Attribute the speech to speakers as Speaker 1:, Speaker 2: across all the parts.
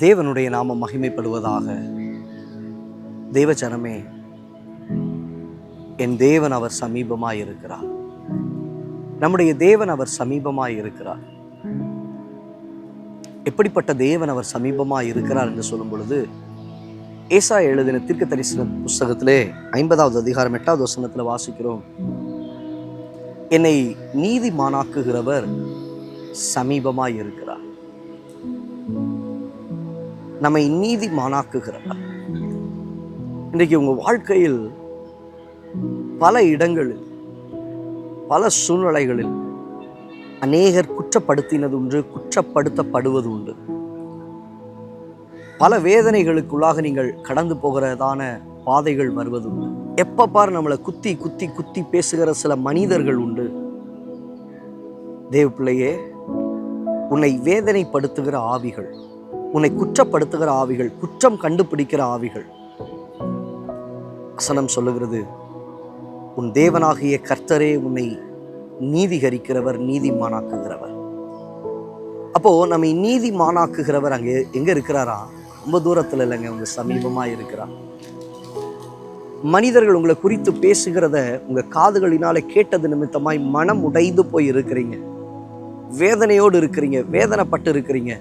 Speaker 1: தேவனுடைய நாமம் மகிமைப்படுவதாக. தேவஜனமே, என் தேவன் அவர் சமீபமாய் இருக்கிறார். நம்முடைய தேவன் அவர் சமீபமாய் இருக்கிறார். எப்படிப்பட்ட தேவன் அவர் சமீபமாய் இருக்கிறார் என்று சொல்லும் பொழுது, ஏசாயா எழுதின தீர்க்கதரிசன புஸ்தகத்திலே 50வது அதிகாரம் 8வது வசனத்தில் வாசிக்கிறோம், என்னை நீதிமானாக்குகிறவர் சமீபமாய் இருக்கிறார். நம்மை நீதிமானாக்குகிறவர். இன்றைக்கு உங்க வாழ்க்கையில் பல இடங்களில், பல சூழ்நிலைகளில் அநேகர் குற்றப்படுத்தினது உண்டு, குற்றப்படுத்தப்படுவது உண்டு. பல வேதனைகளுக்குள்ளாக நீங்கள் கடந்து போகிறதான பாதைகள் வருவது உண்டு. எப்ப பார் நம்மளை குத்தி குத்தி குத்தி பேசுகிற சில மனிதர்கள் உண்டு. தேவ பிள்ளையே, உன்னை வேதனைப்படுத்துகிற ஆவிகள், உன்னை குற்றப்படுத்துகிற ஆவிகள், குற்றம் கண்டுபிடிக்கிற ஆவிகள், வசனம் சொல்லுகிறது, உன் தேவனாகிய கர்த்தரே உன்னை நீதிகரிக்கிறவர், நீதிமானாக்குகிறவர். அப்போ நம்மை நீதிமானாக்குகிறவர் அங்கே எங்க இருக்கிறாரா? ரொம்ப தூரத்துல இல்லைங்க, உங்க சமீபமா இருக்கிறார். மனிதர்கள் உங்களை குறித்து பேசுகிறத உங்க காதுகளினால கேட்டது நிமித்தமாய் மனம் உடைந்து போய் இருக்கிறீங்க, வேதனையோடு இருக்கிறீங்க, வேதனைப்பட்டு இருக்கிறீங்க.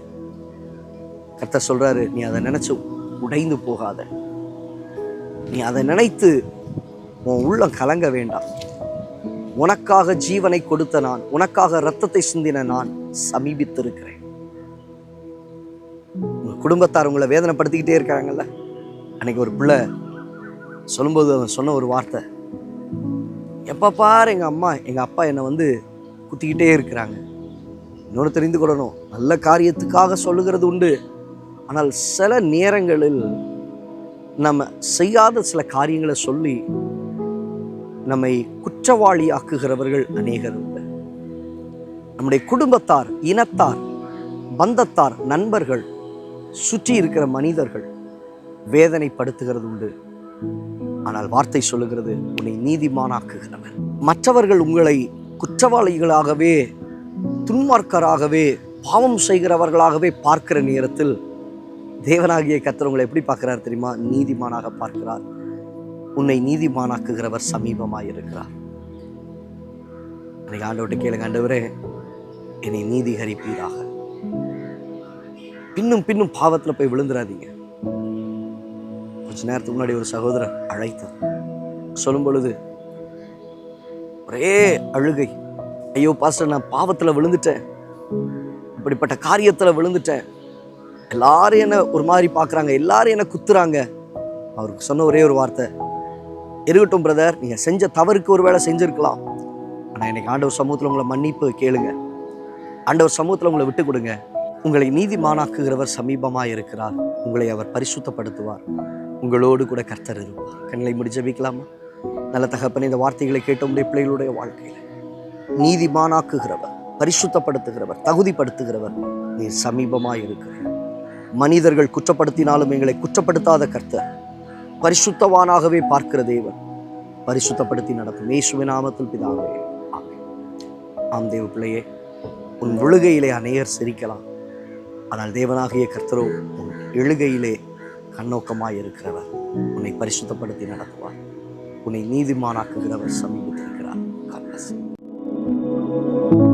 Speaker 1: கர்த்தர் சொல்றாரு, நீ அதை நினைச்சு உடைந்து போகாத. நீ அதை நினைத்து உன் உள்ளம் கலங்க வேண்டாம். உனக்காக ஜீவனை கொடுத்த நான், உனக்காக ரத்தத்தை சிந்தின நான் சமீபித்திருக்கிறேன். உங்க குடும்பத்தார் உங்களை வேதனைப்படுத்திக்கிட்டே இருக்காங்கல்ல. அன்னைக்கு ஒரு பிள்ளை சொல்லும்போது அவன் சொன்ன ஒரு வார்த்தை, எப்ப பாரு எங்க அப்பா என்னை குத்திக்கிட்டே இருக்கிறாங்க. இன்னொன்று தெரிந்து கொள்ளணும், நல்ல காரியத்துக்காக சொல்லுகிறது உண்டு. ஆனால் சில நேரங்களில் நம்ம செய்யாத சில காரியங்களை சொல்லி நம்மை குற்றவாளி ஆக்குகிறவர்கள் அநேகர் உண்டு. நம்முடைய குடும்பத்தார், இனத்தார், பந்தத்தார், நண்பர்கள், சுற்றி இருக்கிற மனிதர்கள் வேதனைப்படுத்துகிறது உண்டு. ஆனால் வார்த்தை சொல்லுகிறது, உன்னை நீதிமானாக்குகிறவர். மற்றவர்கள் உங்களை குற்றவாளிகளாகவே, துன்மார்க்கராகவே, பாவம் செய்கிறவர்களாகவே பார்க்கிற நேரத்தில் தேவனாகிய கர்த்தர் உங்களை எப்படி பார்க்கிறார் தெரியுமா? நீதிமானாக பார்க்கிறார். உன்னை நீதிமானாக்குகிறவர் சமீபமாய் இருக்கிறார். அன்னைக்கு ஆண்டவர்கிட்ட கேளுங்க, ஆண்டவரே என்னை நீதிகரிப்பீராக. பின்னும் பாவத்துல போய் விழுந்துடாதீங்க. கொஞ்ச நேரத்துக்கு முன்னாடி ஒரு சகோதரர் அழைத்தார். சொல்லும் பொழுது ஒரே அழுகை, ஐயோ பாஸ்டர், நான் பாவத்துல விழுந்துட்டேன், இப்படிப்பட்ட காரியத்துல விழுந்துட்டேன், எல்லாரும் என்ன ஒரு மாதிரி பார்க்குறாங்க, எல்லாரும் என்ன குத்துறாங்க. அவருக்கு சொன்ன ஒரே ஒரு வார்த்தை, இருக்கட்டும் பிரதர், நீங்கள் செஞ்ச தவறுக்கு ஒரு வேளை செஞ்சுருக்கலாம், ஆனால் இன்னைக்கு ஆண்டவர் சமூகத்தில் உங்களை மன்னிப்பு கேளுங்க, ஆண்டவர் சமூகத்தில் உங்களை விட்டு கொடுங்க. உங்களை நீதிமானாக்குகிறவர் சமீபமாக இருக்கிறார். உங்களை அவர் பரிசுத்தப்படுத்துவார். உங்களோடு கூட கர்த்தர் இருப்பார். கண்களை முடி ஜெபிக்கலாமா? நல்ல தகப்பனே, இந்த வார்த்தைகளை கேட்ட உடைய பிள்ளைகளுடைய வாழ்க்கையில் நீதிமானாக்குகிறவர், பரிசுத்தப்படுத்துகிறவர், தகுதிப்படுத்துகிறவர் நீர் சமீபமாக இருக்கிறார். மனிதர்கள் குற்றப்படுத்தினாலும் எங்களை குற்றப்படுத்தாத கர்த்தர், பரிசுத்தவானாகவே பார்க்கிற தேவன், பரிசுத்தப்படுத்தி நடத்தும் இயேசுவின் நாமத்தில் பிதாவே, ஆமென். ஆம் தேவ பிள்ளையே, உன் விழுகையிலே அநேகர் சிரிக்கலாம், ஆனால் தேவனாகிய கர்த்தரோ உன் எழுகையிலே கண்ணோக்கமாய் இருக்கிறவர். உன்னை பரிசுத்தப்படுத்தி நடத்துவார். உன்னை நீதிமானாக்குகிறவர் சமீபத்தில் இருக்கிறார். God bless you.